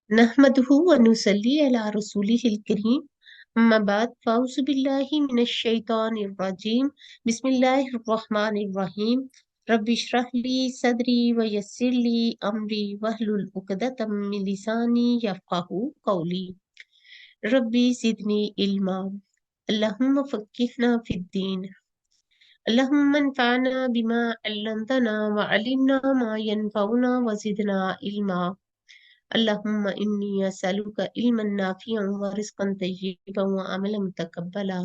नहमदुहु व नुसल्ली अला रसूलिहिल करीम अम्मा बाद फ़अऊज़ु बिल्लाहि मिनश शैतानिर रजीम बिस्मिल्लाहिर रहमानिर रहीम रब्बि इश्रह ली सदरी व यस्सिर ली अमरी वहलुल उक़दतम मिन लिसानी यफ़क़हू क़ौली रब्बी ज़िदनी इल्मा अल्लाहुम्मा फ़क़्क़िहना फ़िद्दीन अल्लाहुम्मा अन्फ़अना बिमा अल्लमतना व अल्लिमना मा यनफ़अुना व ज़िदना इल्मा अल्लाहुम्मा इन्नी असअलुका इल्मन नाफ़िअन व रिज़्क़न तय्यिबन व अमलन मुतक़ब्बला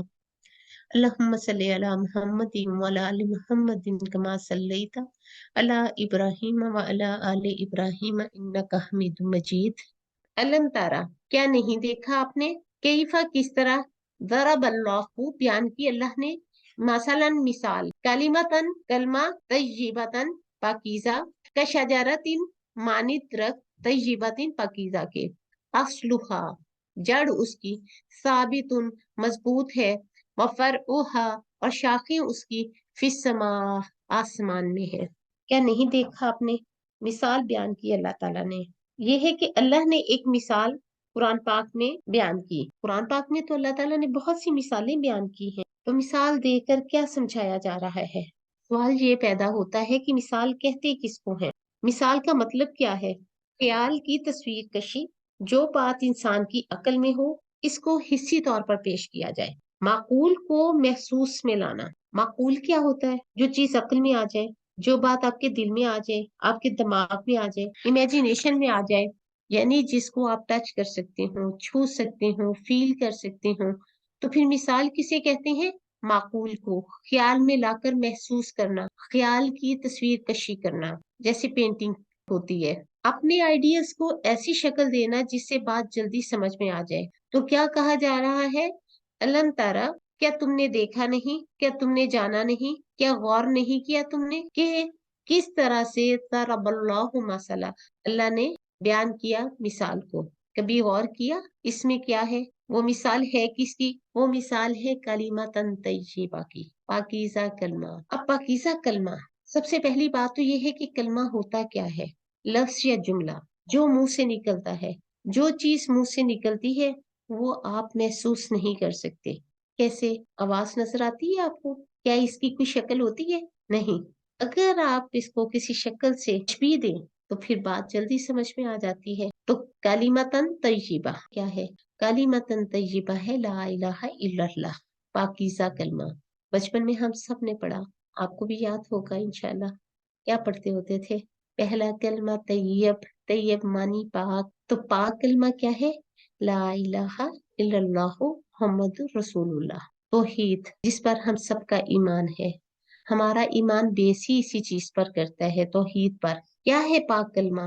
अल्लाहुम्मा सल्लि अला मुहम्मदिन व अला आलि मुहम्मदिन कमा सल्लैता अला इब्राहीम व अला आलि इब्राहीम इन्नका हमीदुम मजीद। अलम तारा, क्या नहीं देखा आपने? कैफा, किस तरह, ज़रबल्लाहु बयान की अल्लाह ने, मसलन मिसाल, कलिमतन कलमा, तय्यिबतन पाकीज़ा, कशजरतिन मानित दरख्त, तय्यिबतिन पाकीज़ा के, अस्लुहा जड़ उसकी, साबितुन मजबूत है, वफरउहा और शाखें उसकी, फिस्समा आसमान में है। क्या नहीं देखा आपने? मिसाल बयान की अल्लाह ताला ने। ये है कि अल्लाह ने एक मिसाल कुरान पाक में बयान की। कुरान पाक में तो अल्लाह ताला ने बहुत सी मिसालें बयान की हैं। तो मिसाल देकर क्या समझाया जा रहा है? सवाल ये पैदा होता है कि मिसाल कहते किसको है? मिसाल का मतलब क्या है? ख्याल की तस्वीर कशी, जो बात इंसान की अकल में हो, इसको हिस्सी तौर पर पेश किया जाए। माकूल को महसूस में लाना। माकूल क्या होता है? जो चीज अक्ल में आ जाए, जो बात आपके दिल में आ जाए, आपके दिमाग में आ जाए, इमेजिनेशन में आ जाए, यानी जिसको आप टच कर सकते हो, छू सकते हो, फील कर सकते हो। तो फिर मिसाल किसे कहते हैं? माकूल को ख्याल में लाकर महसूस करना, ख्याल की तस्वीर कशी करना, जैसे पेंटिंग होती है। अपने आइडियाज को ऐसी शक्ल देना जिससे बात जल्दी समझ में आ जाए। तो क्या कहा जा रहा है? अलम तारा, क्या तुमने देखा नहीं? क्या तुमने जाना नहीं? क्या गौर नहीं किया तुमने कि किस तरह से तरबल्लाहु मसला, अल्लाह ने बयान किया मिसाल को? कभी गौर किया इसमें क्या है? वो मिसाल है किसकी? वो मिसाल है कलिमतन तय्यिबा की, पाकीज़ा कलमा। अब पाकीज़ा कलमा, सबसे पहली बात तो ये है कि कलमा होता क्या है? लफ्ज या जुमला जो मुंह से निकलता है। जो चीज मुंह से निकलती है वो आप महसूस नहीं कर सकते। कैसे? आवाज नजर आती है आपको? क्या इसकी कोई शक्ल होती है? नहीं। अगर आप इसको किसी शक्ल से तशबीह दें तो फिर बात जल्दी समझ में आ जाती है। तो कालिमतन तय्यिबा क्या है? कालिमतन तय्यिबा है ला इलाहा इल्लल्लाह, पाकीज़ा कलमा। बचपन में हम सब ने पढ़ा, आपको भी याद होगा इंशाल्लाह। क्या पढ़ते होते थे? पहला कलमा तैयब, तैयब मानी पाक। तो पाक कलमा क्या है? ला इलाहा इल्लल्लाहु मुहम्मदुर रसूलुल्लाह, तौहीद, जिस पर हम सबका ईमान है। हमारा ईमान बेस ही इसी चीज पर करता है, तौहीद पर। क्या है पाक कलमा?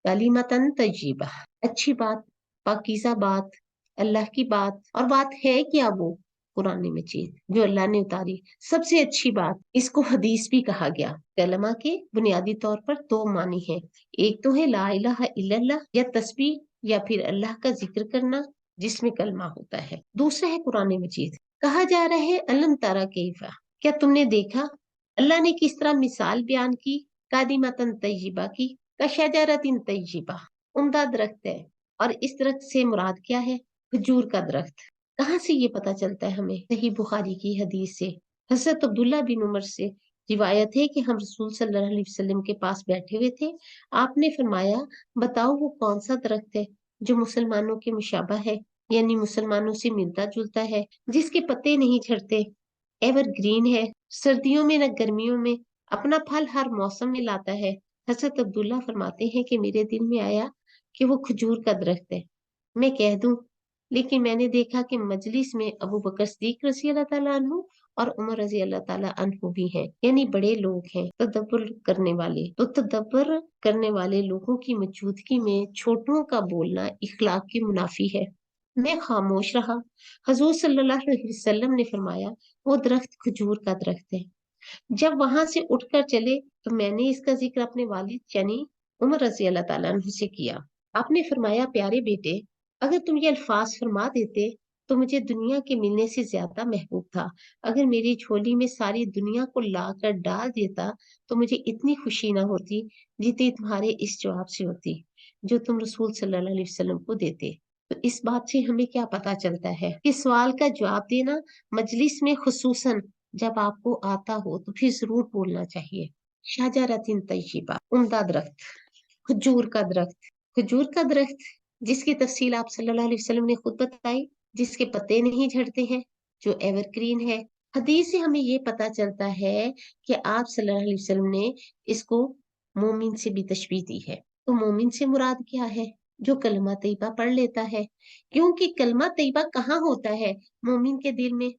कलिमतन तय्यिबा, अच्छी बात, पाकीज़ा बात, अल्लाह की बात। और बात है क्या वो? कुरान मजीद जो अल्लाह ने उतारी, सबसे अच्छी बात। इसको हदीस भी कहा गया। कलमा के बुनियादी तौर पर दो मानी है। एक तो है ला इलाहा इल्लल्लाह या तस्बीह, या फिर अल्लाह का जिक्र करना जिसमें कलमा होता है। दूसरा है कुरान मजीद। कहा जा रहा है अलम तरा कैफा, क्या तुमने देखा? अल्लाह ने किस तरह मिसाल बयान की। कादिमतन तय्यिबा की, कशजरतिन तय्यिबा, उम्दा दरख्त है। और इस दरख्त से मुराद क्या है? खजूर का दरख्त। कहाँ से ये पता चलता है हमें? सही बुखारी की हदीस से। हजरत अब्दुल्ला बिन उमर से रिवायत है कि हम रसूल सल्लल्लाहु अलैहि वसल्लम के पास बैठे हुए थे। आपने फरमाया, बताओ वो कौन सा दरख्त है जो मुसलमानों के मुशाबा है, यानी मुसलमानों से मिलता जुलता है, जिसके पत्ते नहीं झड़ते, एवर ग्रीन है, सर्दियों में न गर्मियों में, अपना फल हर मौसम में लाता है। हजरत अब्दुल्ला फरमाते हैं कि मेरे दिल में आया कि वो खजूर का दरख्त है। मैं कह दूं, लेकिन मैंने देखा कि मजलिस में अबू बकर सिद्दीक रजी अल्लाह ताला अन्हु और उमर रजी अल्लाह ताला अन्हु भी हैं, यानी बड़े लोग हैं, तदब्बर करने वाले। तो तदब्बर करने वाले लोगों की मौजूदगी में छोटों का बोलना इखलाक के मुनाफी है। मैं खामोश रहा। हजूर सल्लल्लाहु अलैहि वसल्लम ने फरमाया, वो दरख्त खजूर का दरख्त है। जब वहां से उठकर चले तो मैंने इसका जिक्र अपने वालिद यानी उमर रजी अल्लाह ताला अन्हु से किया। आपने फरमाया, प्यारे बेटे, अगर तुम ये अल्फाज फरमा देते तो मुझे दुनिया के मिलने से ज्यादा महबूब था। अगर मेरी झोली में सारी दुनिया को लाकर डाल देता तो मुझे इतनी खुशी ना होती जितनी तुम्हारे इस जवाब से होती। जो तुम रसूल सल्लल्लाहु अलैहि वसल्लम को देते। तो इस बात से हमें क्या पता चलता है कि सवाल का जवाब देना मजलिस में खुसूसन जब आपको आता हो तो फिर जरूर बोलना चाहिए। शाजरतिन तय्यिबा, उम्दा दरख्त, खजूर का दरख्त। खजूर का दरख्त जिसकी तफसील आप सल्लल्लाहु अलैहि वसल्लम ने खुद बताई, जिसके पत्ते नहीं झड़ते हैं, जो एवरग्रीन है। हदीस से हमें ये पता चलता है कि आप सल्लल्लाहु अलैहि वसल्लम ने इसको मोमिन से भी तशबीह दी है। तो मोमिन से मुराद क्या है? जो कलमा तैयबा पढ़ लेता है। क्योंकि कलमा तैयबा कहाँ होता है? मोमिन के दिल में,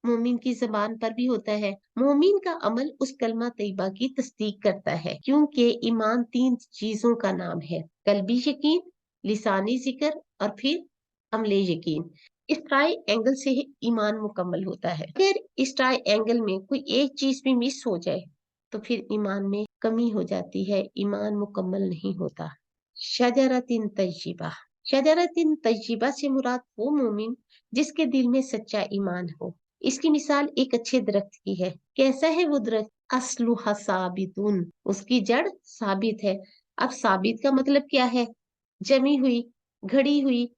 मोमिन की जबान पर भी होता है। मोमिन का अमल उस कलमा तैयबा की तस्दीक करता है, क्योंकि ईमान 3 चीजों का नाम है, कल्बी यकीन, लिसानी जिक्र और फिर अमले यकीन। इस ट्राई एंगल से ही ईमान मुकम्मल होता है। अगर इस ट्राई एंगल में कोई एक चीज भी मिस हो जाए तो फिर ईमान में कमी हो जाती है, ईमान मुकम्मल नहीं होता। शजरतिन तय्यिबा, शजरतिन तय्यिबा से मुराद वो मोमिन जिसके दिल में सच्चा ईमान हो। इसकी मिसाल एक अच्छे दरख्त की है। कैसा है वो दरख्त? अस्लुहा साबितुन, उसकी जड़ साबित है। अब साबित का मतलब क्या है? जमी हुई, घड़ी हुई।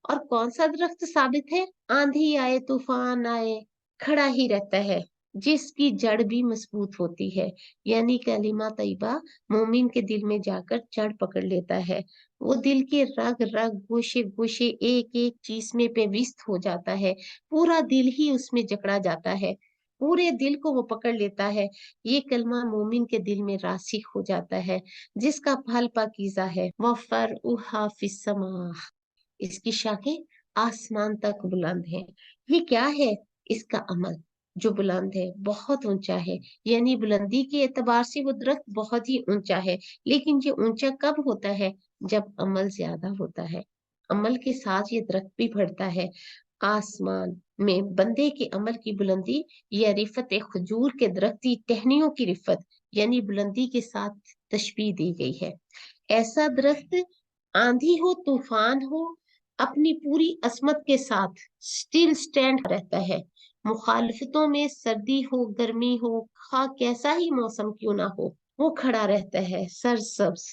और कौन सा दरख्त साबित है? आंधी आए तूफान आए खड़ा ही रहता है, जिसकी जड़ भी मजबूत होती है। यानी कलिमा तैयबा मोमिन के दिल में जाकर जड़ पकड़ लेता है। वो दिल के रग रग गोशे गोशे एक एक चीज में पेविस्त हो जाता है। पूरा दिल ही उसमें जकड़ा जाता है, पूरे दिल को वो पकड़ लेता है। ये कलमा मोमिन के दिल में रासिख हो जाता है, जिसका फल पाकीज़ा है। वफरउहा फिस्समा, इसकी शाखें आसमान तक बुलंद हैं। ये क्या है? इसका अमल जो बुलंद है, बहुत ऊंचा है। यानी बुलंदी के एतबार से वो दरख्त बहुत ही ऊंचा है। लेकिन ये ऊंचा कब होता है? जब अमल ज्यादा होता है। अमल के साथ ये दरख्त भी बढ़ता है। आसमान में बंदे के अमल की बुलंदी या रिफत खजूर के दरख्ती टहनियों की रिफत यानी बुलंदी के साथ तशबीह दी गई है। ऐसा दरख्त आंधी हो तूफान हो अपनी पूरी असमत के साथ स्टिल स्टैंड रहता है। मुखालफतों में सर्दी हो गर्मी हो खा कैसा ही मौसम क्यों ना हो, वो खड़ा रहता है सरसब्ज।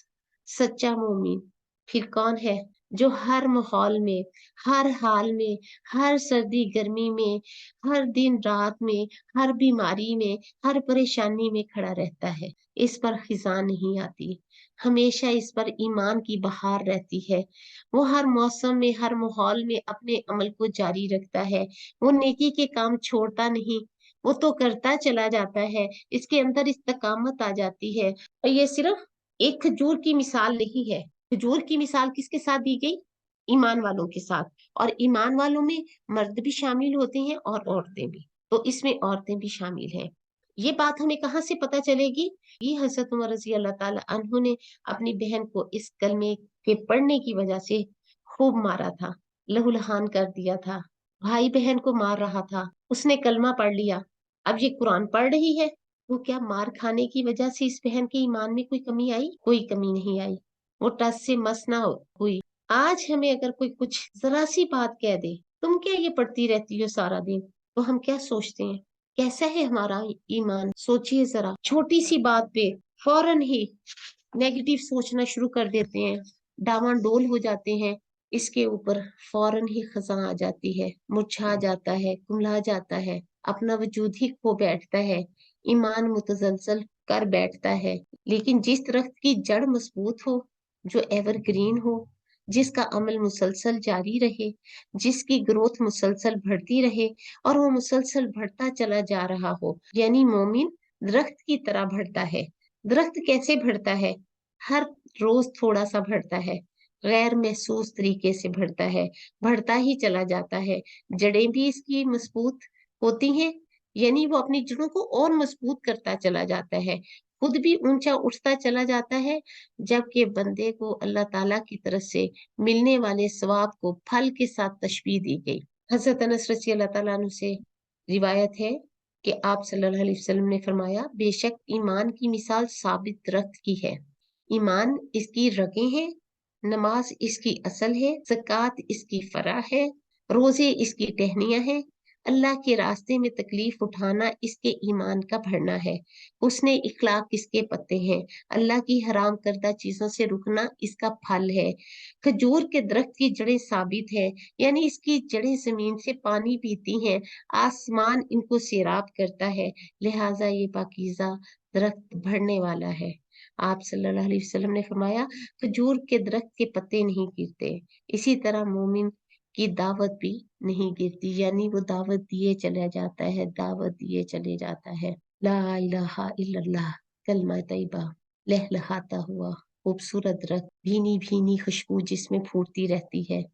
सच्चा मोमिन फिर कौन है? जो हर माहौल में, हर हाल में, हर सर्दी गर्मी में, हर दिन रात में, हर बीमारी में, हर परेशानी में खड़ा रहता है। इस पर खिजा नहीं आती, हमेशा इस पर ईमान की बहार रहती है। वो हर मौसम में, हर माहौल में अपने अमल को जारी रखता है। वो नेकी के काम छोड़ता नहीं, वो तो करता चला जाता है। इसके अंदर इस्तकामत आ जाती है। और ये सिर्फ एक खजूर की मिसाल नहीं है। खजूर की मिसाल किसके साथ दी गई? ईमान वालों के साथ। और ईमान वालों में मर्द भी शामिल होते हैं और औरतें भी। तो इसमें औरतें भी शामिल हैं। ये बात हमें कहाँ से पता चलेगी? ये हजरत उमर रजी अल्लाह ताला अन्हु ने अपनी बहन को इस कलमे के पढ़ने की वजह से खूब मारा था, लहूलुहान कर दिया था। भाई बहन को मार रहा था, उसने कलमा पढ़ लिया, अब ये कुरान पढ़ रही है। तो क्या मार खाने की वजह से इस बहन के ईमान में कोई कमी आई? कोई कमी नहीं आई। वो टस से मस ना हुई। आज हमें अगर कोई कुछ जरा सी बात कह दे, तुम क्या ये पढ़ती रहती हो सारा दिन, तो हम क्या सोचते हैं? कैसा है हमारा ईमान? सोचिए जरा, छोटी सी बात पे फौरन ही नेगेटिव सोचना शुरू कर देते हैं, डावाडोल हो जाते हैं। इसके ऊपर फौरन ही खजा आ जाती है, मुरझा जाता है, कुम्हला जाता है, अपना वजूद ही खो बैठता है, ईमान मुतजलसल कर बैठता है। लेकिन जिस दरख्त की जड़ मजबूत हो, जो एवरग्रीन हो, जिसका अमल मुसलसल जारी रहे, जिसकी ग्रोथ मुसलसल बढ़ती रहे और वो मुसलसल बढ़ता चला जा रहा हो, यानी मोमिन दरख्त की तरह बढ़ता है। दरख्त कैसे बढ़ता है? हर रोज थोड़ा सा बढ़ता है, गैर महसूस तरीके से बढ़ता है, बढ़ता ही चला जाता है। जड़ें भी इसकी मजबूत होती हैं, यानी वो अपनी जड़ों को और मजबूत करता चला जाता है, खुद भी ऊंचा उठता चला जाता है। जबकि बंदे को अल्लाह ताला की तरफ से मिलने वाले सवाब को फल के साथ तशबीह दी गई। हजरत अनस रज़ी अल्लाह ताला अन्हु से रिवायत है कि आप सल्लल्लाहु अलैहि वसल्लम ने फरमाया, बेशक ईमान की मिसाल साबित दरख्त की है। ईमान इसकी रगें हैं, नमाज इसकी असल है, ज़कात इसकी फरा है, रोजे इसकी टहनियां हैं, अल्लाह के रास्ते में तकलीफ उठाना इसके ईमान का बढ़ना है। उसने इखलाक इसके पत्ते हैं। अल्लाह की हराम करदा चीजों से रुकना इसका फल है। खजूर के दरख्त की जड़ें साबित है, यानी इसकी जड़ें जमीन से पानी पीती हैं, आसमान इनको सैराब करता है, लिहाजा ये पाकीज़ा दरख्त बढ़ने वाला है। आप सल्लल्लाहु अलैहि वसल्लम ने फरमाया, खजूर के दरख्त के पत्ते नहीं गिरते, इसी तरह मोमिन की दावत भी नहीं गिरती, यानी वो दावत दिए चला जाता है, दावत दिए चले जाता है। ला इलाहा इल्लल्लाह, कलमा तैयबा लहलहाता हुआ खूबसूरत दरख्त, भीनी भीनी खुशबू जिसमें फूटती रहती है,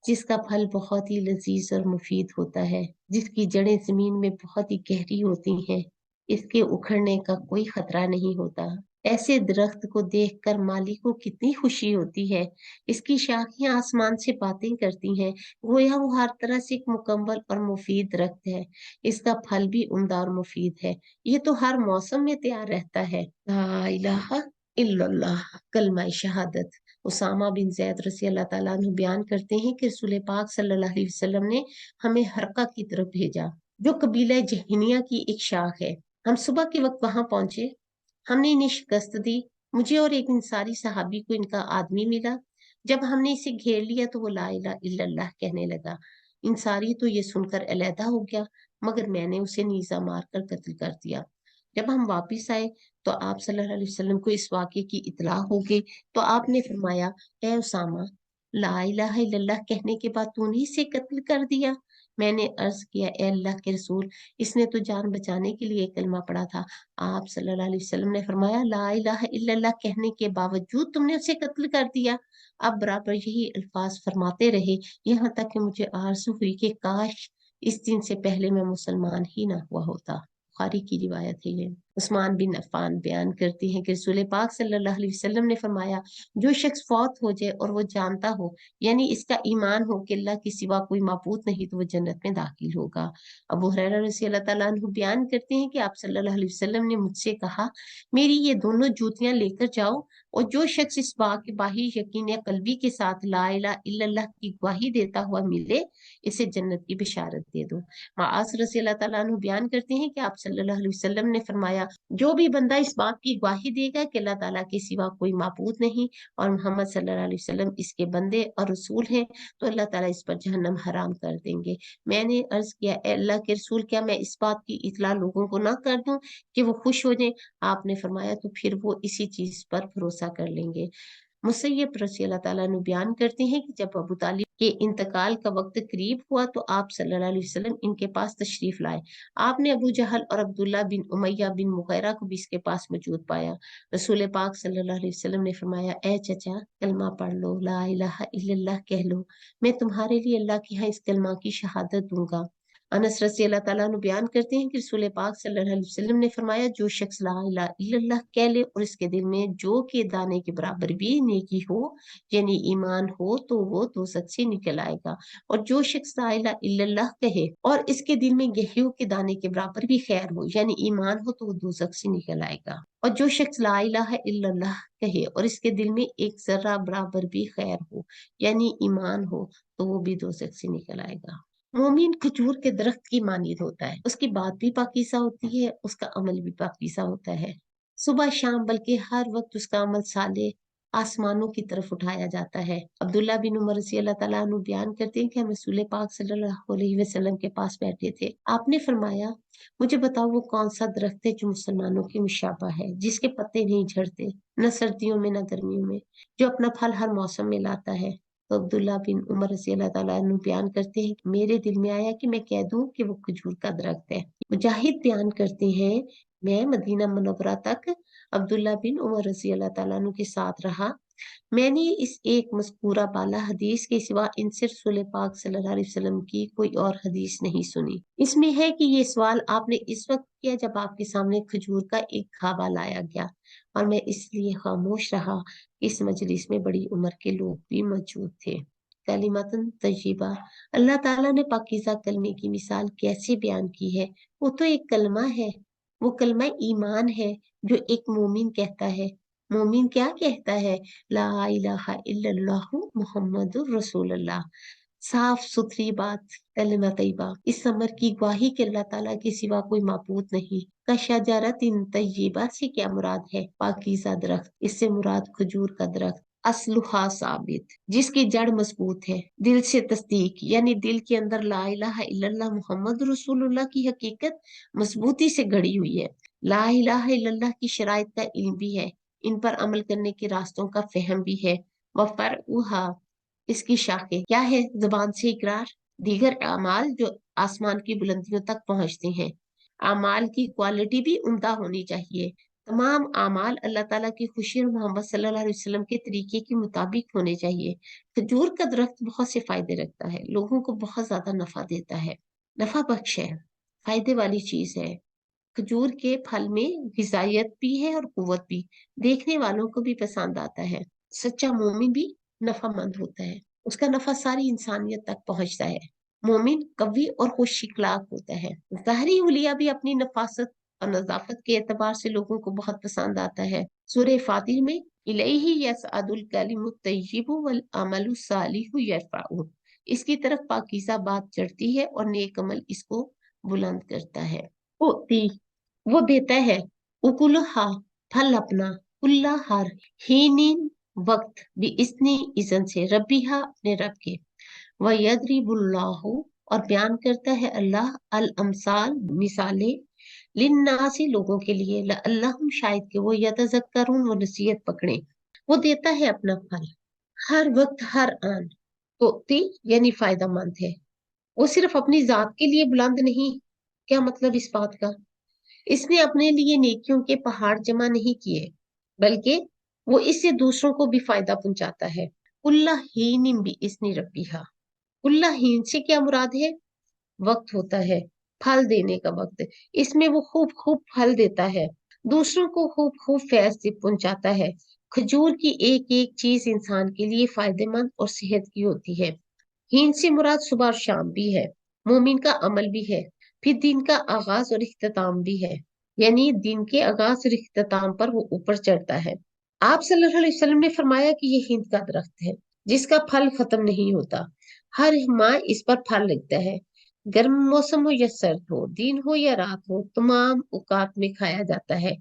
जिसका फल बहुत ही लजीज और मुफीद होता है, जिसकी जड़ें जमीन में बहुत ही गहरी होती हैं, इसके उखड़ने का कोई खतरा नहीं होता। ऐसे दरख्त को देखकर मालिक को कितनी खुशी होती है। इसकी शाखियां आसमान से बातें करती हैं, गोया वो हर तरह से एक मुकम्मल और मुफीद दरख्त है। इसका फल भी उम्दा और मुफीद है। ये तो हर मौसम में तैयार रहता है। ला इलाहा इल्लल्लाह, कलमा शहादत। उसामा बिन जैद रज़ी अल्लाह ताला अन्हु बयान करते हैं कि रसूल पाक सल्लल्लाहु अलैहि वसल्लम ने हमें हरका की तरफ भेजा, जो कबीला जहनिया की एक शाख है। हम सुबह के वक्त वहां पहुंचे, हमने इन्हें शिकस्त दी। मुझे और एक इंसारी सहाबी को इनका आदमी मिला। जब हमने इसे घेर लिया तो वो ला इलाहा इल्लल्लाह कहने लगा। इंसारी तो ये सुनकर अलहदा हो गया, मगर मैंने उसे नीजा मारकर कत्ल कर दिया। जब हम वापिस आए तो आप सल्लल्लाहु अलैहि वसल्लम को इस वाक़े की इत्तला हो गई, तो आपने फरमाया, ए उसामा, ला इलाहा इल्लल्लाह कहने के बाद तूने इसे कत्ल कर दिया। मैंने अर्ज किया, ए अल्लाह के रसूल, इसने तो जान बचाने के लिए कलमा पढ़ा था। आप सल्लल्लाहु अलैहि वसल्लम ने फरमाया, ला इलाहा इल्लल्लाह कहने के बावजूद तुमने उसे कत्ल कर दिया। अब बराबर यही अल्फाज फरमाते रहे, यहाँ तक कि मुझे आरज़ू हुई कि काश इस दिन से पहले मैं मुसलमान ही ना हुआ होता। बुखारी की रिवायत है ये। उस्मान बिन अफ़ान बयान करते हैं कि रसूल पाक सल्लल्लाहु अलैहि वसल्लम ने फरमाया, जो शख्स फौत हो जाए और वो जानता हो, यानी इसका ईमान हो कि अल्लाह के सिवा कोई माबूद नहीं, तो वो जन्नत में दाखिल होगा। अबू हुरैरा रज़ी अल्लाह ताला अन्हु बयान करते हैं कि आप सल्लल्लाहु अलैहि वसल्लम ने मुझसे कहा, मेरी ये दोनों जूतियां लेकर जाओ, और जो शख्स इस बात के बाही यकीन या कल्बी के साथ ला इलाहा इल्लल्लाह की गवाही देता हुआ मिले, इसे जन्नत की बिशारत दे दो। मुआज़ रज़ी अल्लाह ताला अन्हु बयान करते हैं कि आप सल्लल्लाहु अलैहि वसल्लम ने फरमाया, जो भी बंदा इस बात की गवाही देगा कि अल्लाह ताला के सिवा कोई माबूद नहीं और मोहम्मद सल्लल्लाहु अलैहि वसल्लम इसके बंदे और रसूल हैं, तो अल्लाह ताला इस पर जहन्नम हराम कर देंगे। मैंने अर्ज किया, ए अल्लाह के रसूल, क्या मैं इस बात की इत्तला लोगों को ना कर दूं कि वो खुश हो जाएं? आपने फरमाया, तो फिर वो इसी चीज पर भरोसा कर लेंगे। मुसैयब रज़ी अल्लाह ताला अन्हु बयान करते हैं कि जब अबू तालिब के इंतकाल का वक्त करीब हुआ तो आप सल्लल्लाहु अलैहि वसल्लम इनके पास तशरीफ लाए। आपने अबू जहल और अब्दुल्ला बिन उमैया बिन मुगैरा को भी इसके पास मौजूद पाया। रसूल पाक सल्लल्लाहु अलैहि वसल्लम ने फरमाया, ए चचा, कलमा पढ़ लो, ला इलाहा इल्लल्लाह कह लो, मैं तुम्हारे लिए अल्लाह के यहाँ इस कलमा की शहादत दूंगा। अनस रज़ी अल्लाह ताला अन्हु बयान करते हैं कि रसूल पाक सल्लल्लाहु अलैहि वसल्लम ने फरमाया, जो शख्स ला इलाहा इल्लल्लाह कह ले और इसके दिल में जो के दाने के बराबर भी नेकी हो, यानी ईमान हो, तो वो दोज़ख से निकल आएगा। और जो शख्स ला इलाहा इल्लल्लाह कहे और इसके दिल में गेहूं के दाने के बराबर भी खैर हो, यानी ईमान हो, तो वो दोज़ख से निकल आएगा। और जो शख्स ला इलाहा इल्लल्लाह कहे और इसके दिल में एक जर्रा बराबर भी खैर हो, यानी ईमान हो, तो वो भी दोज़ख से निकल आएगा। मोमिन खजूर के दरख्त की मानीद होता है, उसकी बात भी पाकीज़ा होती है, उसका अमल भी पाकीज़ा होता है। सुबह शाम बल्कि हर वक्त उसका अमल साले आसमानों की तरफ उठाया जाता है। अब्दुल्ला बिन उमर रज़ी अल्लाह ताला अन्हु बयान करते हैं कि हम रसूल पाक सल्लल्लाहु अलैहि वसल्लम के पास बैठे थे। आपने फरमाया, मुझे बताओ वो कौन सा दरख्त है जो मुसलमानों की मुशाबा है, जिसके पत्ते नहीं झड़ते, न सर्दियों में न गर्मियों में, जो अपना फल हर मौसम में लाता है। तो अब्दुल्ला बिन उमर रज़ी अल्लाह ताला अन्हु बयान करते हैं कि मेरे दिल में आया कि मैं कह दूं कि वो खजूर का दरख्त है। मुजाहिद बयान करते हैं, मैं मदीना मुनव्वरा तक अब्दुल्ला बिन उमर रज़ी अल्लाह ताला अन्हु के साथ रहा। मैंने इस एक मज़कूरा बाला हदीस के सिवा इनसे रसूल पाक सल्लल्लाहु अलैहि वसल्लम की कोई और हदीस नहीं सुनी। इसमें है कि ये सवाल आपने इस वक्त किया जब आपके सामने खजूर का एक खाबा लाया गया, और मैं इसलिए खामोश रहा। इस मजलिस में बड़ी उम्र के लोग भी मौजूद थे। कलिमतन तय्यबा, अल्लाह ताला ने पाकीज़ा कलमे की मिसाल कैसे बयान की है। वो तो एक कलमा है, वो कलमा ईमान है जो एक मोमिन कहता है। मोमिन क्या कहता है? ला इलाहा इल्लल्लाहु मुहम्मदुर रसूलुल्लाह। साफ सुथरी बात, कलमा तैयबा, इस अमर की गवाही के अल्लाह ताला के सिवा कोई माबूद नहीं। का शजरत इन तय्यबा से क्या मुराद है? पाकीज़ा दरख्त, इससे मुराद खजूर का दरख्त। असलुहा साबित, जिसकी जड़ मजबूत है। दिल से तस्दीक, यानी दिल के अंदर ला इलाहा इल्लल्लाह मुहम्मद रसूलुल्लाह की हकीकत मजबूती से गड़ी हुई है। ला इलाहा इल्लल्लाह की शराइत का इल्म भी है, इन पर अमल करने के रास्तों का फहम भी है। वफरउहा, इसकी शाखें क्या है? जुबान से इकरार, दीगर अमाल जो आसमान की बुलंदियों तक पहुंचते हैं। अमाल की क्वालिटी भी उम्दा होनी चाहिए। तमाम अमाल अल्लाह ताला की खुशी और मोहम्मद सल्लल्लाहु अलैहि वसल्लम के तरीके के मुताबिक होने चाहिए। खजूर का दरख्त बहुत से फायदे रखता है, लोगों को बहुत ज्यादा नफा देता है, नफा बख्श है, फायदे वाली चीज है। खजूर के फल में गिजायत भी है और कुव्वत भी, देखने वालों को भी पसंद आता है। सच्चा मोमिन भी नफामंद होता है, उसका नफा सारी इंसानियत तक पहुंचता है। मोमिन कवि और खुश इखलाक होता है। ज़ाहरी हुलिया भी अपनी नफासत और नजाफत के एतबार से लोगों को बहुत पसंद आता है। सूरह फातिर में इलैहि यसअदुल कलिमुत तय्यिबु वल अमलु सालिहु यरफअहु, इसकी तरफ पाकीज़ा बात चढ़ती है और नेक अमल इसको बुलंद करता है। उती, वो देता है। उकुलहा, फल अपना। कुल्ला, हर। हीनिन, वक्त। भी इसने इज़न से, रबिहा, अपने रब के। वयदरिबुल्लाहु, और बयान करता है अल्लाह, अल अमसाल, मिसालें, लिन्नासी, लोगों के लिए, लअल्लहुम, शायद कि वो यतज़क्करून, वो नसीहत पकड़े। वो देता है अपना फल हर वक्त हर आन। तो यानी फायदा मंद है। वो सिर्फ अपनी जात के लिए बुलंद नहीं। क्या मतलब इस बात का? इसने अपने लिए नेकियों के पहाड़ जमा नहीं किए, बल्कि वो इससे दूसरों को भी फायदा पहुंचाता है। कुल्ला हीन भी इसने रबिहा, कुल्ला हीन से क्या मुराद है? वक्त होता है, फल देने का वक्त। इसमें वो खूब खूब फल देता है, दूसरों को खूब खूब फैज से पहुंचाता है। खजूर की एक एक चीज इंसान के लिए फायदेमंद और सेहत की होती है। हीन से मुराद सुबह और शाम भी है, मोमिन का अमल भी है, फिर दिन का आगाज और इख्तिताम भी है। यानी दिन के आगाज और इख्तिताम पर वो ऊपर चढ़ता है। आप सल्लल्लाहु अलैहि वसल्लम ने फरमाया कि ये हिंद का दरख्त है, जिसका फल खत्म नहीं होता। हर माह इस पर फल लगता है। गर्म मौसम हो या सर्द हो, दिन हो या रात हो, तमाम औकात में खाया जाता है।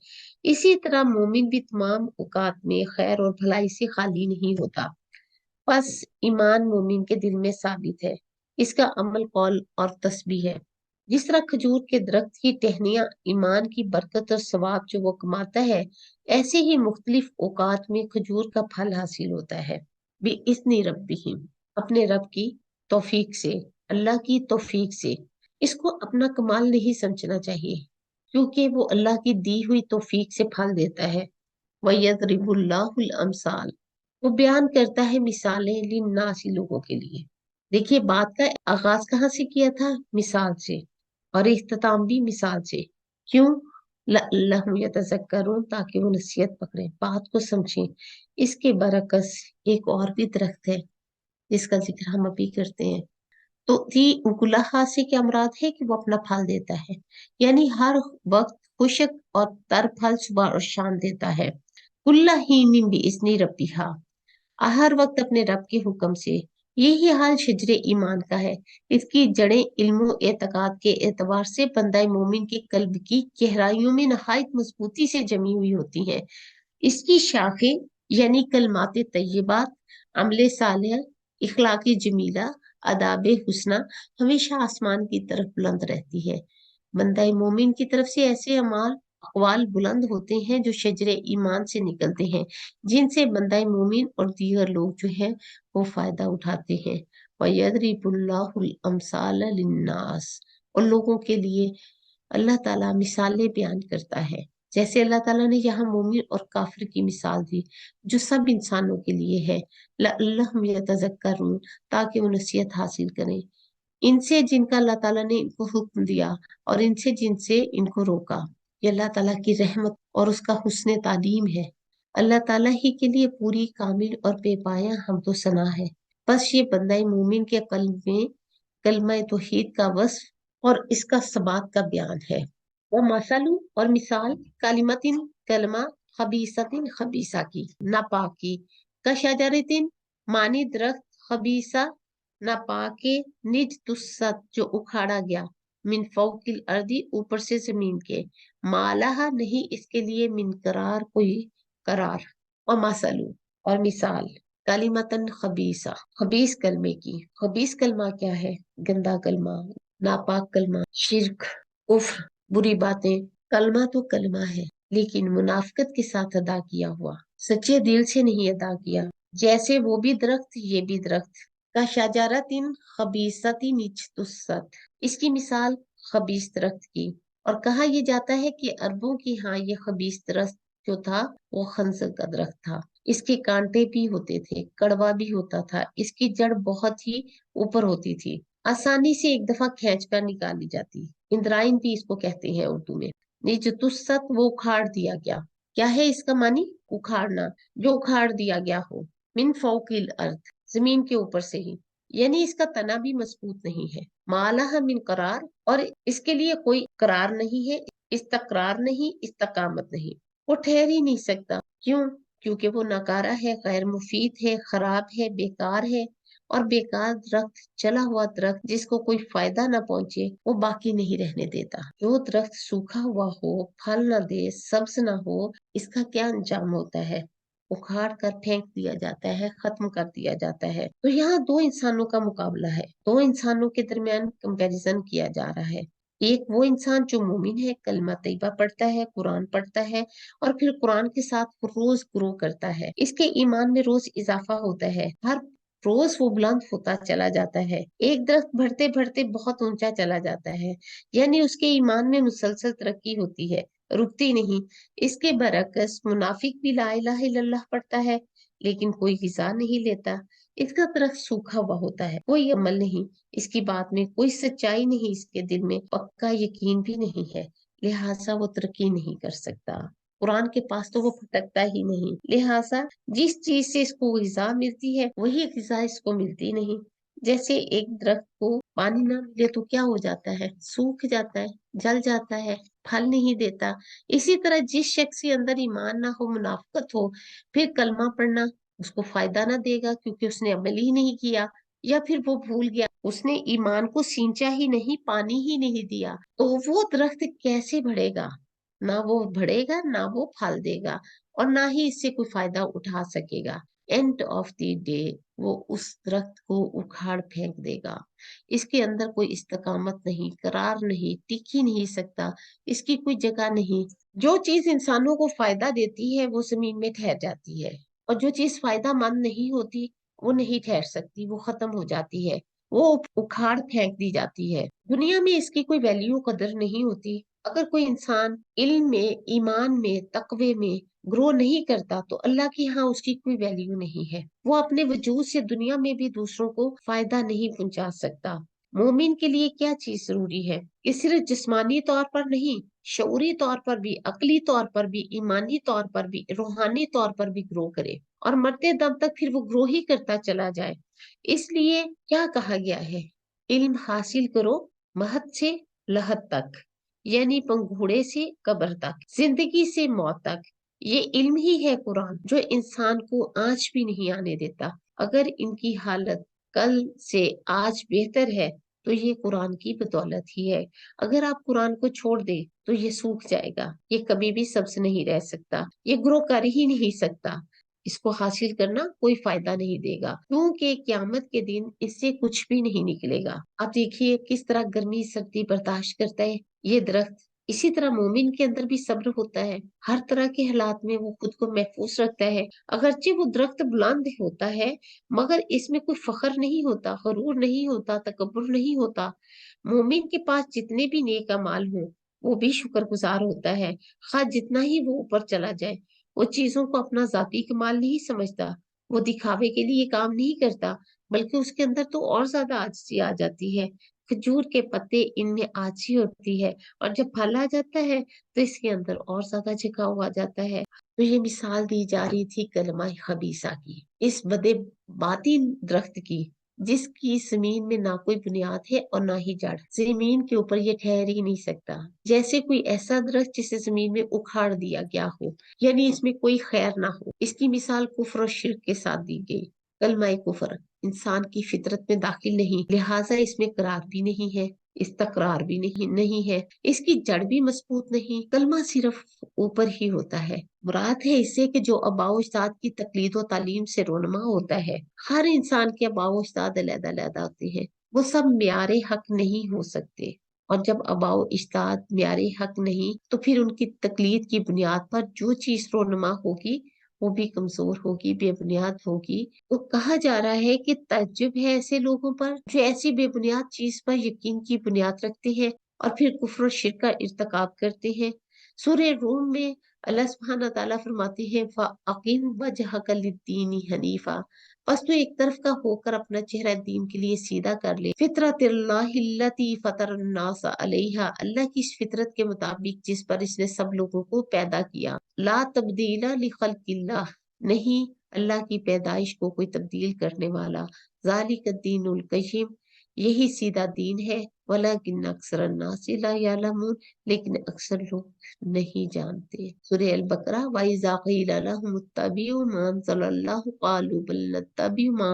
इसी तरह मोमिन भी तमाम औकात में खैर और भलाई से खाली नहीं होता। बस ईमान मोमिन के दिल में साबित है, इसका अमल कौल और तस्बीह है। जिस तरह खजूर के दरख्त की टहनियां ईमान की बरकत और सवाब जो वो कमाता है, ऐसे ही मुख्तलिफ औकात में खजूर का फल हासिल होता है। बिइज़्नि रब्बिहिम, अपने रब की तौफीक से, अल्लाह की तौफीक से। इसको अपना कमाल नहीं समझना चाहिए, क्योंकि वो अल्लाह की दी हुई तौफीक से फल देता है। वयदरिबुल्लाहुल अमसाल, वो बयान करता है मिसालें, लिन्नासी, लोगों के लिए। देखिए, बात का आगाज कहाँ से किया था? मिसाल से, और इख्तिताम भी मिसाल से। क्यों? लअल्लहुम यतज़क्करून, ताकि वो नसीहत पकड़े, बात को समझें। इसके बरकस एक और भी दरख्त है जिसका जिक्र हम अभी करते हैं। तो दी उकुलहा से क्या मुराद है? कि वो अपना फल देता है, यानी हर वक्त खुशक और तर फल सुबह और शाम देता है। कुल्ला ही भी इसने रबिहा, हर वक्त अपने रब के हुक्म से। यही हाल शजरे ईमान का है। इसकी जड़ें इल्म एतकाद के एतबार से बंदा मोमिन के कल्ब की गहराइयों में नहायत मजबूती से जमी हुई होती हैं। इसकी शाखें यानी कलमात तय्यबात, अमले सालेह, इखलाकी जमीला, अदाब हुस्ना हमेशा आसमान की तरफ बुलंद रहती है। बंदा मोमिन की तरफ से ऐसे अमाल अक़वाल बुलंद होते हैं जो शजरे ईमान से निकलते हैं, जिनसे बंदा मोमिन और दीगर लोग जो हैं वो फायदा उठाते हैं। वयदरिबुल्लाहुल अमसाल लिन्नास, और लोगों के लिए अल्लाह ताला मिसालें बयान करता है। जैसे अल्लाह ताला ने यहाँ मोमिन और काफिर की मिसाल दी, जो सब इंसानों के लिए है। लअल्लहुम यतज़क्करून, ताकि वो नसीहत हासिल करें। इनसे जिनका अल्लाह ताला ने इनको हुक्म दिया, और इनसे जिनसे इनको रोका। ये अल्लाह ताला की रहमत और उसका हुस्न तालीम है। अल्लाह ताला ही के लिए पूरी, कामिल और बेपाया हमदो सना है। बस ये बंदा मोमिन के कल्ब में कलमा तौहीद का वस्फ और इसका सबात का बयान है। वो मसलू, और मिसाल, कालिमतिन, कलमा, खबीसतिन, खबीसा की, नापाकी, कशजरतिन, मानी दरख्त, खबीसा, नापाके निज तुस्सत जो उखाड़ा गया, मिन फौकिल अर्दी ऊपर से जमीन के, मालाहा नहीं इसके लिए मिन करार कोई करार, और मसलू और मिसाल, कलिमतन खबीसा खबीस कलमे की। खबीस कलमा क्या है? गंदा कलमा, नापाक कलमा, शिर्क, कुफ्र, बुरी बातें। कलमा तो कलमा है, लेकिन मुनाफिकत के साथ अदा किया हुआ, सच्चे दिल से नहीं अदा किया। जैसे वो भी दरख्त, ये भी दरख्त का शजारतिन खबीसतिन इज्तुस्सत, इसकी मिसाल खबीस दरख्त की। और कहा यह जाता है कि अरबों की हाँ ये खबीस दरख्त जो था वो खंजर का दरख्त था। इसके कांटे भी होते थे, कड़वा भी होता था, इसकी जड़ बहुत ही ऊपर होती थी, आसानी से एक दफा खींच कर निकाली जाती। इंद्राइन भी इसको कहते हैं उर्दू में। निजतुस्सत वो उखाड़ दिया गया। क्या है इसका मानी? उखाड़ना, जो उखाड़ दिया गया हो। मिन फौकिल अर्थ, जमीन के ऊपर से ही, यानी इसका तना भी मजबूत नहीं है। मालाहा मिन करार, और इसके लिए कोई करार नहीं है, इस्तकरार नहीं, इस्तकामत नहीं, वो ठहर ही नहीं सकता। क्यों? क्योंकि वो नकारा है, गैर मुफीद है, खराब है, बेकार है। और बेकार दरख्त, चला हुआ दरख्त जिसको कोई फायदा ना पहुंचे, वो बाकी नहीं रहने देता। जो दरख्त सूखा हुआ हो, फल ना दे, सब्ज ना हो, इसका क्या अंजाम होता है? उखाड़ कर फेंक दिया जाता है, खत्म कर दिया जाता है। तो यहाँ दो इंसानों का मुकाबला है, दो इंसानों के दरमियान कंपैरिजन किया जा रहा है। एक वो इंसान जो मोमिन है, कलमा तैयबा पढ़ता है, कुरान पढ़ता है, और फिर कुरान के साथ रोज ग्रो करता है, इसके ईमान में रोज इजाफा होता है, हर रोज वो बुलंद होता चला जाता है, एक दरख्त बढ़ते बढ़ते बहुत ऊंचा चला जाता है, यानी उसके ईमान में मुसलसल तरक्की होती है, रुकती नहीं। इसके बरक्स मुनाफिक भी ला इलाहा इल्लल्लाह पढ़ता है, लेकिन कोई हिस्सा नहीं लेता। इसका दरख्त सूखा हुआ होता है, कोई अमल नहीं, इसकी बात में कोई सच्चाई नहीं, इसके दिल में पक्का यकीन भी नहीं है, लिहाजा वो तरक्की नहीं कर सकता। कुरान के पास तो वो भटकता ही नहीं, लिहाजा जिस चीज से इसको ग़िज़ा मिलती है वही ग़िज़ा इसको मिलती नहीं। जैसे एक दरख्त को पानी ना मिले तो क्या हो जाता है? सूख जाता है, जल जाता है, फल नहीं देता। इसी तरह जिस शख्स के अंदर ईमान ना हो, मुनाफिकत हो, फिर कलमा पढ़ना उसको फायदा ना देगा, क्योंकि उसने अमल ही नहीं किया, या फिर वो भूल गया, उसने ईमान को सींचा ही नहीं, पानी ही नहीं दिया, तो वो दरख्त कैसे बढ़ेगा? ना वो बढ़ेगा, ना वो फल देगा, और ना ही इससे कोई फायदा उठा सकेगा। एंड ऑफ द डे वो उस दरख्त को उखाड़ फेंक देगा। इसके अंदर कोई इस्तकामत नहीं, करार नहीं, टिक ही नहीं सकता, इसकी कोई जगह नहीं। जो चीज इंसानों को फायदा देती है वो जमीन में ठहर जाती है, और जो चीज फायदा मंद नहीं होती वो नहीं ठहर सकती, वो खत्म हो जाती है, वो उखाड़ फेंक दी जाती है। दुनिया में इसकी कोई वैल्यू कदर नहीं होती। अगर कोई इंसान इल्म में, ईमान में, तकवे में ग्रो नहीं करता तो अल्लाह की यहाँ उसकी कोई वैल्यू नहीं है। वो अपने वजूद से दुनिया में भी दूसरों को फायदा नहीं पहुंचा सकता। मोमिन के लिए क्या चीज जरूरी है कि सिर्फ जिस्मानी तौर पर नहीं, शऊरी तौर पर भी, अकली तौर पर भी, ईमानी तौर पर भी, रूहानी तौर पर भी ग्रो करे, और मरते दम तक फिर वो ग्रो ही करता चला जाए। इसलिए क्या कहा गया है? इल्म हासिल करो महद से लहद तक, यानी पंघूड़े से कब्र तक, जिंदगी से मौत तक। ये इल्म ही है कुरान, जो इंसान को आंच भी नहीं आने देता। अगर इनकी हालत कल से आज बेहतर है तो ये कुरान की बदौलत ही है। अगर आप कुरान को छोड़ दे तो ये सूख जाएगा, ये कभी भी सब्ज नहीं रह सकता, ये ग्रो कर ही नहीं सकता। इसको हासिल करना कोई फायदा नहीं देगा, क्योंकि क्यामत के दिन इससे कुछ भी नहीं निकलेगा। आप देखिए किस तरह गर्मी सर्दी बर्दाश्त करता है ये दरख्त। इसी तरह मोमिन के अंदर भी सब्र होता है, हर तरह के हालात में वो खुद को महफूज रखता है। अगरचे वो दरख्त बुलंद होता है, मगर इसमें कोई फखर नहीं होता, गरूर नहीं होता, तकब्बुर नहीं होता। मोमिन के पास जितने भी नेक अमाल हो वो भी शुक्रगुजार होता है, खा जितना ही वो ऊपर चला जाए। वो चीजों को अपना जाती कमाल नहीं समझता, वो दिखावे के लिए काम नहीं करता, बल्कि उसके अंदर तो और ज्यादा आजिज़ी आ जाती है। खजूर के पत्ते, इनमें आजी होती है, और जब फल आ जाता है तो इसके अंदर और ज्यादा झुकाव आ जाता है। तो ये मिसाल दी जा रही थी कलमा खबीसा की, इस बदे बाती दरख्त की, जिसकी जमीन में ना कोई बुनियाद है और ना ही जड़, जमीन के ऊपर ये ठहर ही नहीं सकता। जैसे कोई ऐसा दरख्त जिसे जमीन में उखाड़ दिया गया हो, यानी इसमें कोई खैर ना हो। इसकी मिसाल कुफ्र और शिर्क के साथ दी गई। कलमा कुफर इंसान की फितरत में दाखिल नहीं, लिहाजा इसमें करार भी नहीं है, इस्तकरार भी नहीं है, इसकी जड़ भी मजबूत नहीं। कलमा सिर्फ ऊपर ही होता है। मुराद है इससे कि जो अबाओ अजदाद की तकलीद व तालीम से रोनमा होता है। हर इंसान के अबाओ अजदाद अलग-अलग होते हैं, वो सब म्यारे हक नहीं हो सकते। और जब अबाओ अजदाद म्यारे हक नहीं, तो फिर उनकी तकलीद की बुनियाद पर जो चीज रोनमा होगी वो भी कमजोर होगी, बेबुनियाद होगी। तो कहा जा रहा है कि तज्जुब है ऐसे लोगों पर जो ऐसी बेबुनियाद चीज पर यकीन की बुनियाद रखते हैं और फिर कुफ्र और शिर्क का इर्तिकाब करते हैं। सूरह रूम में अल्लाह सुब्हानहू व तआला फरमाते हैं फ़अक़िम वजहक लिद्दीन हनीफा, बस तू एक तरफ का होकर अपना चेहरा दीन के लिए सीधा कर ले। फितरतिल्लाहिल्लती फतरन्नास अलैहा, अल्लाह की इस फितरत के मुताबिक जिस पर इसने सब लोगों को पैदा किया। ला तब्दीला लिखल्किल्लाह, नहीं अल्लाह की पैदाइश को कोई तब्दील करने वाला। ज़ालिक दीनुल क़य्यिम, यही सीधा दीन है। वलाकिन अक्सर नासी ला यालमून, लेकिन अक्सर लोग नहीं जानते। सूरह अल बकरा व इज़ा क़ीला लहुम इत्तबिउ मा अंज़लल्लाहु क़ालू बल नत्तबिउ मा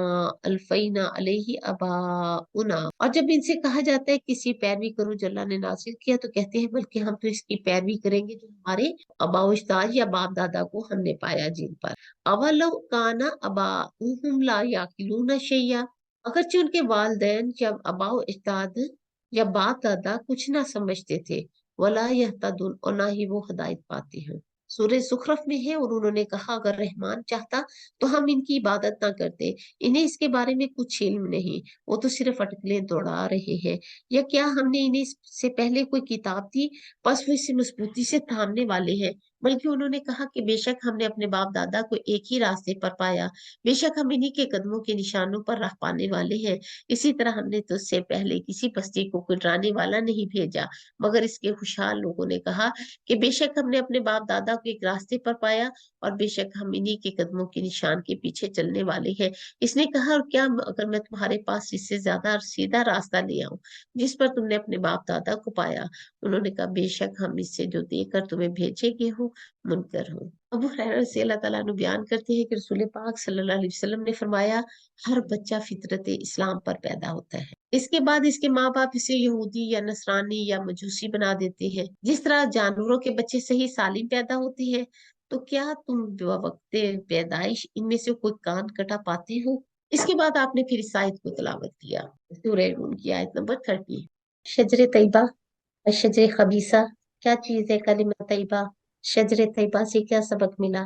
अल्फ़ैना अलैहि आबाउना, और जब इनसे कहा जाता है किसी पैरवी करो जो अल्लाह ने नाज़िल किया, तो कहते हैं बल्कि हम तो इसकी पैरवी करेंगे जो हमारे आबाओ अजदाद या बाप दादा को हमने पाया जिन पर। अवलौ काना अबाउहुम ला याकिलून शैया, अगरचे उनके वालिदैन जब अबाओ अजदाद या बाप दादा कुछ ना समझते थे। वला यहतदून, और ना ही वो हिदायत पाते हैं। सूरह ज़ुखरफ में है, और उन्होंने कहा अगर रहमान चाहता तो हम इनकी इबादत ना करते, इन्हें इसके बारे में कुछ इल्म नहीं, वो तो सिर्फ अटकलें दौड़ा रहे हैं। या क्या हमने इन्हें इससे पहले कोई किताब दी, बस वो इसे मजबूती से थामने वाले हैं। बल्कि उन्होंने कहा कि बेशक हमने अपने बाप दादा को एक ही रास्ते पर पाया, बेशक हम इन्हीं के कदमों के निशानों पर राह पाने वाले हैं। इसी तरह हमने तो उससे पहले किसी बस्ती को कोई डराने वाला नहीं भेजा। मगर इसके खुशहाल लोगों ने कहा कि बेशक हमने अपने बाप दादा को एक रास्ते पर पाया, और बेशक हम इन्हीं के कदमों के निशान के पीछे चलने वाले हैं। इसने कहा और क्या अगर मैं तुम्हारे पास इससे ज्यादा सीधा रास्ता ले आऊं जिस पर तुमने अपने बाप दादा को पाया। उन्होंने कहा बेशक हम इससे जो देकर तुम्हें भेजेंगे हो मुनकर हो। अबू हुरैरा से अल्लाह ताला नु बयान करते हैं कि रसूल पाक सल्लल्लाहु अलैहि वसल्लम ने फरमाया हर बच्चा फितरत इस्लाम पर पैदा होता है। इसके बाद इसके माँ बाप इसे यहूदी या नसरानी या मजूसी बना देते हैं। जिस तरह जानवरों के बच्चे सही सालिम पैदा होते हैं, तो क्या तुम वक्ते पैदाइश इनमें से कोई कान कटा पाते हो? इसके बाद आपने फिर इस आयत को तिलावत किया, सूरह रूम की आयत नंबर 30। शजर तैयबा और शजर खबीसा, क्या चीज है कलिमा तैयबा? शजर तैयबा से क्या सबक मिला?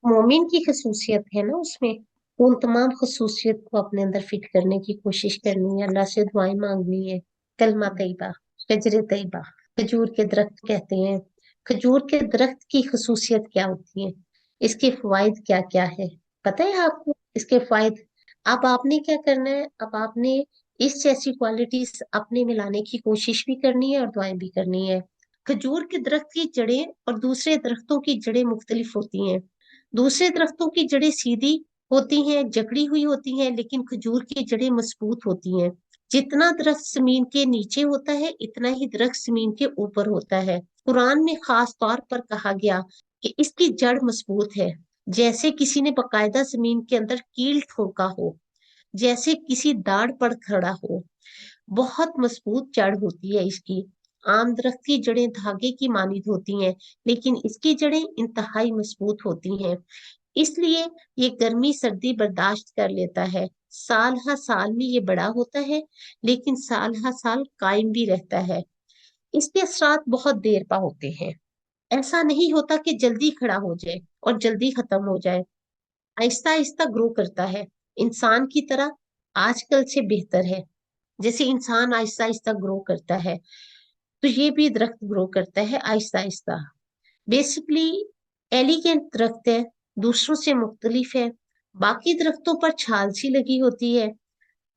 मोमिन की खसूसियत है ना उसमें, उन तमाम खसूसियत को अपने अंदर फिट करने की कोशिश करनी है, अल्लाह से दुआएं मांगनी है। कलमा तैयबा, शजर तैयबा, खजूर के दरख्त कहते हैं। खजूर के दरख्त की खसूसियत क्या होती है, इसके फवाइद क्या क्या है, पता है आपको इसके फायदे? अब आपने क्या करना है, अब आपने इस जैसी क्वालिटीज अपने में लाने की कोशिश भी करनी है और दुआएं भी करनी है। खजूर के दरख्त की जड़ें और दूसरे दरख्तों की जड़ें मुख्तलिफ होती हैं। दूसरे दरख्तों की जड़ें सीधी होती हैं, जकड़ी हुई होती हैं, लेकिन खजूर की जड़ें मजबूत होती हैं। जितना दरख्त जमीन के नीचे होता है, इतना ही दरख्त जमीन के ऊपर होता है। कुरान में खास तौर पर कहा गया कि इसकी जड़ मजबूत है, जैसे किसी ने बकायदा जमीन के अंदर कील ठोका हो, जैसे किसी दाढ़ पर खड़ा हो। बहुत मजबूत जड़ होती है इसकी। आम दरख्त की जड़ें धागे की मानिंद होती हैं, लेकिन इसकी जड़ें इंतहाई मजबूत होती हैं। इसलिए ये गर्मी सर्दी बर्दाश्त कर लेता है। साल हर साल में ये बड़ा होता है, लेकिन साल हर साल कायम भी रहता है। इसके असरात बहुत देर पा होते हैं। ऐसा नहीं होता कि जल्दी खड़ा हो जाए और जल्दी खत्म हो जाए। आहिस्ता आहिस्ता ग्रो करता है, इंसान की तरह आजकल से बेहतर है। जैसे इंसान आहिस्ता आहिस्ता ग्रो करता है, तो ये भी दरख्त ग्रो करता है आहिस्ता आहिस्ता। बेसिकली एलिगेंट दरख्त है, दूसरों से मुख्तलिफ है। बाकी दरख्तों पर छाल सी लगी होती है,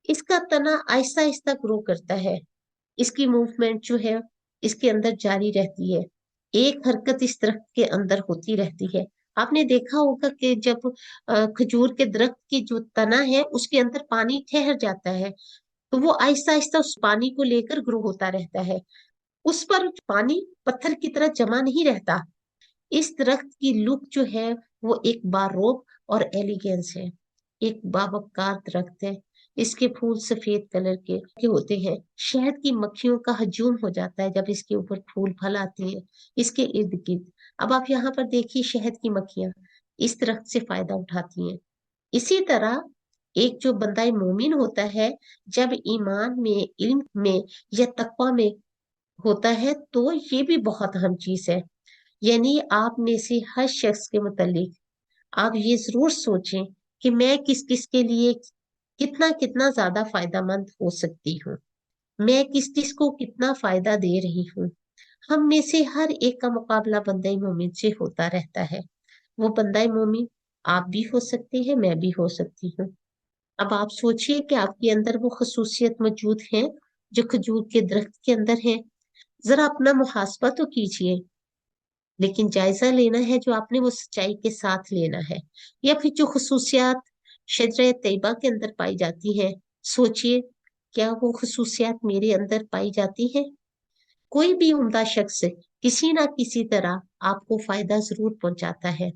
इसका तना आहिस्ता आहिस्ता ग्रो करता है। इसकी मूवमेंट जो है इसके अंदर जारी रहती है, एक हरकत इस दरख्त के अंदर होती रहती है। आपने देखा होगा कि जब खजूर के दरख्त की जो तना है उसके अंदर पानी ठहर जाता है, तो वो आहिस्ता आहिस्ता उस पानी को लेकर ग्रो होता रहता है। उस पर पानी पत्थर की तरह जमा नहीं रहता। इस दरख्त की लुक जो है वो एक बारोक और एलिगेंस है, एक बावकार दरख्त है, इसके फूल सफेद कलर के होते हैं। शहद की मक्खियों का हजूम हो जाता है जब इसके ऊपर फूल फल आते हैं इसके इर्द गिर्द। अब आप यहाँ पर देखिए, शहद की मक्खियां इस दरख्त से फायदा उठाती हैं। इसी तरह एक जो बंदा मोमिन होता है, जब ईमान में, इल्म में या तकवा में होता है, तो ये भी बहुत अहम चीज है। यानी आप में से हर शख्स के मुतालिक आप ये जरूर सोचें कि मैं किस किस के लिए कितना कितना ज्यादा फायदा मंद हो सकती हूँ, मैं किस किस को कितना फायदा दे रही हूँ। हम में से हर एक का मुकाबला बंदा मोमिन से होता रहता है। वो बंदा मोमिन आप भी हो सकते हैं, मैं भी हो सकती हूँ। अब आप सोचिए कि आपके अंदर वो खसूसियत मौजूद है जो खजूर के दरख्त के अंदर है। जरा अपना मुहासबा तो कीजिए, लेकिन जायजा लेना है जो आपने वो सच्चाई के साथ लेना है। या फिर जो खसूसियात शजर तैयबा के अंदर पाई जाती है, सोचिए क्या वो खसूसियात मेरे अंदर पाई जाती है। कोई भी उम्दा शख्स किसी ना किसी तरह आपको फायदा जरूर पहुंचाता है।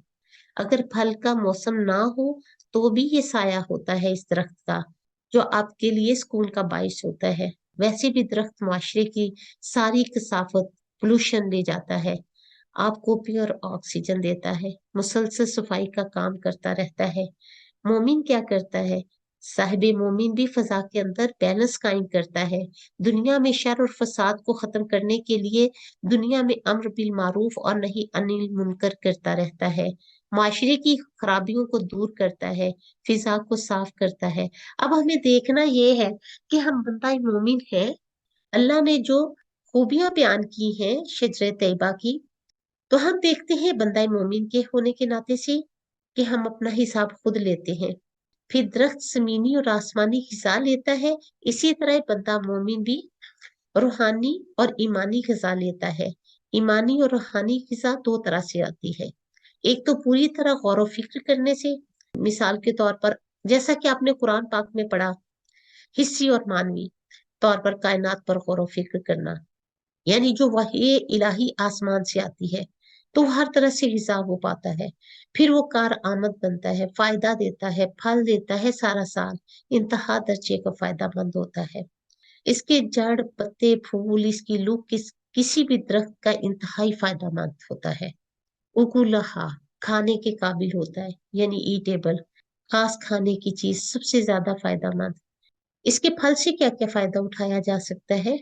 अगर फल का मौसम ना हो तो भी ये साया होता है इस दरख्त का, जो आपके लिए सुकून का बाइस होता है। वैसे भी दरख्त माशरे की सारी कसाफत, पोल्यूशन ले जाता है, आपको प्योर ऑक्सीजन देता है, मुसलसल सफाई का काम करता रहता है। मोमिन क्या करता है? साहिब मोमिन भी फजा के अंदर बैलेंस कायम करता है। दुनिया में शर और फसाद को खत्म करने के लिए दुनिया में अम्र बिल मारूफ और नहीं अनिल मुनकर करता रहता है। माशरे की खराबियों को दूर करता है, फिजा को साफ करता है। अब हमें देखना ये है कि हम बंदा मोमिन है। अल्लाह ने जो खूबियां बयान की हैं शजर तैयबा की, तो हम देखते हैं बंदा मोमिन के होने के नाते से कि हम अपना हिसाब खुद लेते हैं। फिर दरख्त जमीनी और आसमानी हिस्सा लेता है, इसी तरह बंदा मोमिन भी रूहानी और ईमानी हिस्सा लेता है। ईमानी और रूहानी हिस्सा दो तरह से आती है। एक तो पूरी तरह गौर व फिक्र करने से, मिसाल के तौर पर जैसा कि आपने कुरान पाक में पढ़ा, हिस्सी और मानवी तौर पर कायनात पर गौर व फिक्र करना, यानी जो वही इलाही आसमान से आती है, तो हर तरह से हिसाब हो पाता है। फिर वो कार आमद बनता है, फायदा देता है, फल देता है, सारा साल इंतहा दर्जे का फायदा मंद होता है। इसके जड़, पत्ते, फूल, इसकी लू किसी भी दरख्त का इंतहाई फायदा मंद होता है। उकुलहा खाने के काबिल होता है, यानी ईटेबल, खास खाने की चीज सबसे ज्यादा फायदा मंद। इसके फल से क्या क्या फायदा उठाया जा सकता है?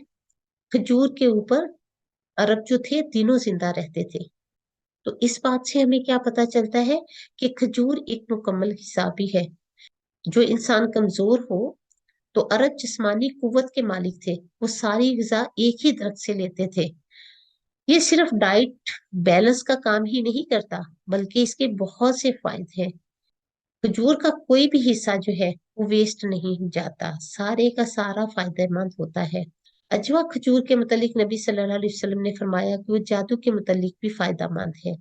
खजूर के ऊपर अरब जो थे तीनों जिंदा रहते थे। तो इस बात से हमें क्या पता चलता है कि खजूर एक मुकम्मल हिस्सा भी है। जो इंसान कमजोर हो, तो अरब जिस्मानी कुव्वत के मालिक थे, वो सारी ग़िज़ा एक ही दरख्त से लेते थे। ये सिर्फ डाइट बैलेंस का काम ही नहीं करता, बल्कि इसके बहुत से फायदे हैं। खजूर का कोई भी हिस्सा जो है वो वेस्ट नहीं जाता, सारे का सारा फायदेमंद होता है। अजवा खजूर के मुतालिक नबी सल्लल्लाहु अलैहि वसल्लम ने फरमाया कि वो जादू के मुतालिक भी फायदेमंद है।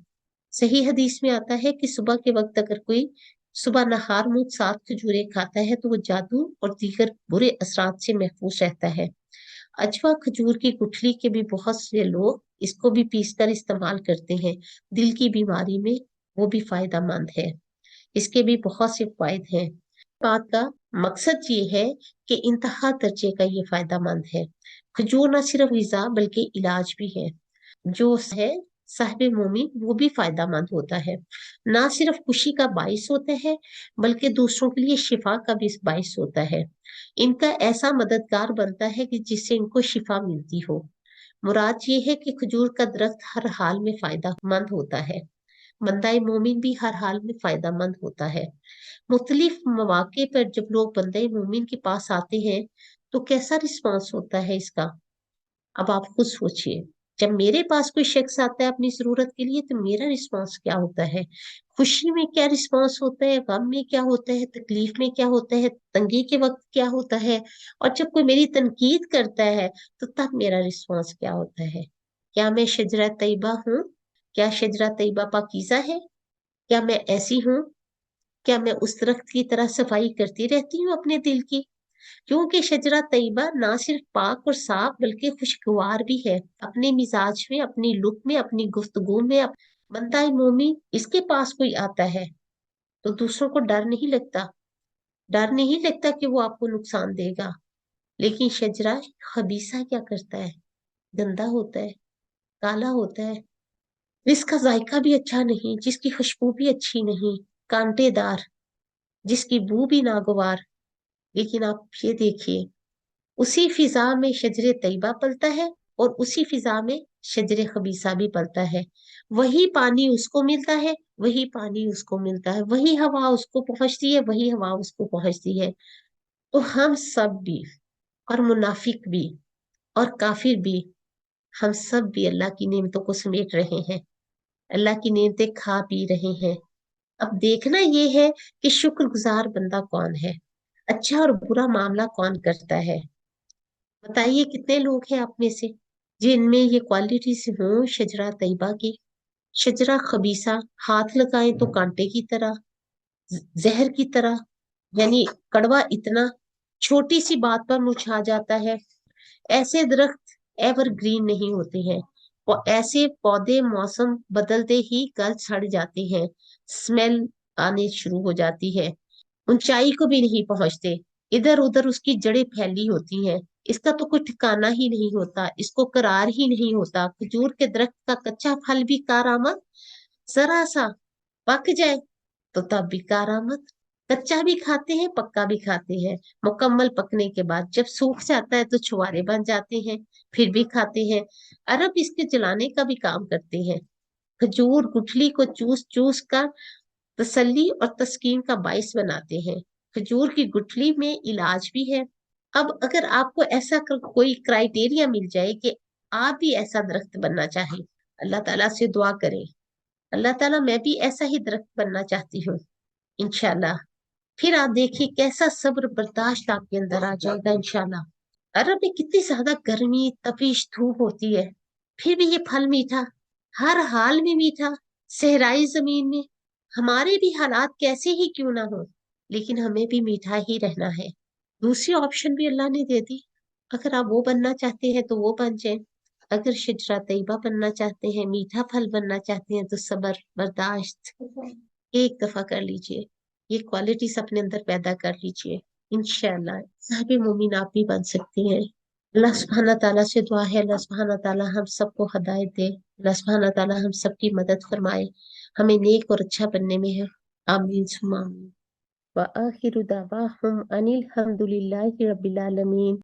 सही हदीस में आता है कि सुबह के वक्त अगर कोई सुबह नहार मुंह 7 खजूरें खाता है तो वो जादू और दीगर बुरे असरात से महफूज रहता है। अजवा खजूर की गुठली के भी बहुत से लोग इसको भी पीसकर इस्तेमाल करते हैं। दिल की बीमारी में वो भी फायदेमंद है, इसके भी बहुत से फायदे हैं। बात का मकसद ये है कि इंतहा दर्जे का ये फायदेमंद है। खजूर न सिर्फ ग़िज़ा बल्कि इलाज भी है। जो है साहिब मोमिन वो भी फायदेमंद होता है, ना सिर्फ खुशी का बाइस होता है बल्कि दूसरों के लिए शिफा का भी बाइस होता है। इनका ऐसा मददगार बनता है कि जिससे इनको शिफा मिलती हो। मुराद ये है कि खजूर का दरख्त हर हाल में फायदेमंद होता है, बंदा मोमिन भी हर हाल में फायदेमंद होता है। मुख्तलिफ मौके पर जब लोग बंदे मोमिन के पास आते हैं तो कैसा रिस्पॉन्स होता है इसका? अब आप खुद सोचिए। जब मेरे पास कोई शख्स आता है अपनी जरूरत के लिए, तो मेरा रिस्पॉन्स क्या होता है? खुशी में क्या रिस्पॉन्स होता है, गम में क्या होता है, तकलीफ में क्या होता है, तंगी के वक्त क्या होता है, और जब कोई मेरी तनकीद करता है तो तब मेरा रिस्पॉन्स क्या होता है? क्या मैं शजरा तैयबा हूँ? क्या शजरा तैयबा पाकीज़ा है? क्या मैं ऐसी हूँ? क्या मैं उस दरख्त की तरह सफाई करती रहती हूँ अपने दिल की? क्योंकि शजरा तैयबा ना सिर्फ पाक और साफ बल्कि खुशगवार भी है, अपने मिजाज में, अपनी लुक में, अपनी गुफ्तगू में। बंदा मोमिन इसके पास कोई आता है तो दूसरों को डर नहीं लगता, डर नहीं लगता कि वो आपको नुकसान देगा। लेकिन शजरा खबीसा क्या करता है, गंदा होता है, काला होता है, जिसका जायका भी अच्छा नहीं, जिसकी खुशबू भी अच्छी नहीं, कांटेदार, जिसकी बू भी नागवार। लेकिन आप ये देखिए, उसी फिजा में शजरे तैयबा पलता है और उसी फिजा में शजरे खबीसा भी पलता है। वही पानी उसको मिलता है, वही पानी उसको मिलता है, वही हवा उसको पहुंचती है, वही हवा उसको पहुंचती है। तो हम सब भी, और मुनाफिक भी, और काफिर भी, हम सब भी अल्लाह की नेमतों को समेट रहे हैं, अल्लाह की नेमतें खा पी रहे हैं। अब देखना ये है कि शुक्रगुजार बंदा कौन है, अच्छा और बुरा मामला कौन करता है। बताइए कितने लोग हैं आप में से जिनमें ये क्वालिटीज हों शजरा तैयबा की। शजरा खबीसा, हाथ लगाए तो कांटे की तरह, जहर की तरह, यानी कड़वा इतना, छोटी सी बात पर मुरझा जाता है। ऐसे दरख्त एवरग्रीन नहीं होते हैं, और ऐसे पौधे मौसम बदलते ही गल सड़ जाते हैं, स्मेल आने शुरू हो जाती है, ऊंचाई को भी नहीं पहुंचते, इधर उधर उसकी जड़ें फैली होती हैं। इसका तो कोई ठिकाना ही नहीं होता, इसको करार ही नहीं होता। खजूर के दरख्त का कच्चा फल भी कारआमद, जरा सा पक जाए तो तब भी कारआमद। कच्चा भी खाते हैं, पक्का भी खाते हैं। मुकम्मल पकने के बाद जब सूख जाता है तो छुहारे बन जाते हैं, फिर भी खाते हैं। अरब इसके जलाने का भी काम करते हैं। खजूर गुठली को चूस चूस कर तसल्ली और तस्कीन का बाइस बनाते हैं। खजूर की गुठली में इलाज भी है। अब अगर आपको ऐसा कोई क्राइटेरिया मिल जाए कि आप भी ऐसा दरख्त बनना चाहें, अल्लाह ताला से दुआ करें, अल्लाह ताला मैं भी ऐसा ही दरख्त बनना चाहती हूँ इंशाल्लाह। फिर आप देखिए कैसा सब्र बर्दाश्त आपके अंदर आ जाएगा इंशाल्लाह। अरब में कितनी ज्यादा गर्मी तपिश धूप होती है, फिर भी ये फल मीठा, हर हाल में मीठा। सहराई जमीन में हमारे भी हालात कैसे ही क्यों ना हो, लेकिन हमें भी मीठा ही रहना है। दूसरी ऑप्शन भी अल्लाह ने दे दी, अगर आप वो बनना चाहते हैं तो वो बन जाए। अगर शजरा तैयबा बनना चाहते हैं, मीठा फल बनना चाहते हैं, तो सब्र बर्दाश्त एक दफा कर लीजिए, ये क्वालिटीज अपने अंदर पैदा कर लीजिए। इंशाल्लाह साहिब मोमिन आप भी बन सकती हैं। अल्लाह सुब्हाना ताला से दुआ है, अल्लाह सुब्हाना ताला हम सबको हदायत दे, अल्लाह सुब्हाना ताला हम सबकी मदद फरमाए, हमें नेक और अच्छा बनने में है। आमीन सुमा आमीन। व आखिरु दावाहुम अनिल हम्दुलिल्लाहि रब्बिल आलमीन।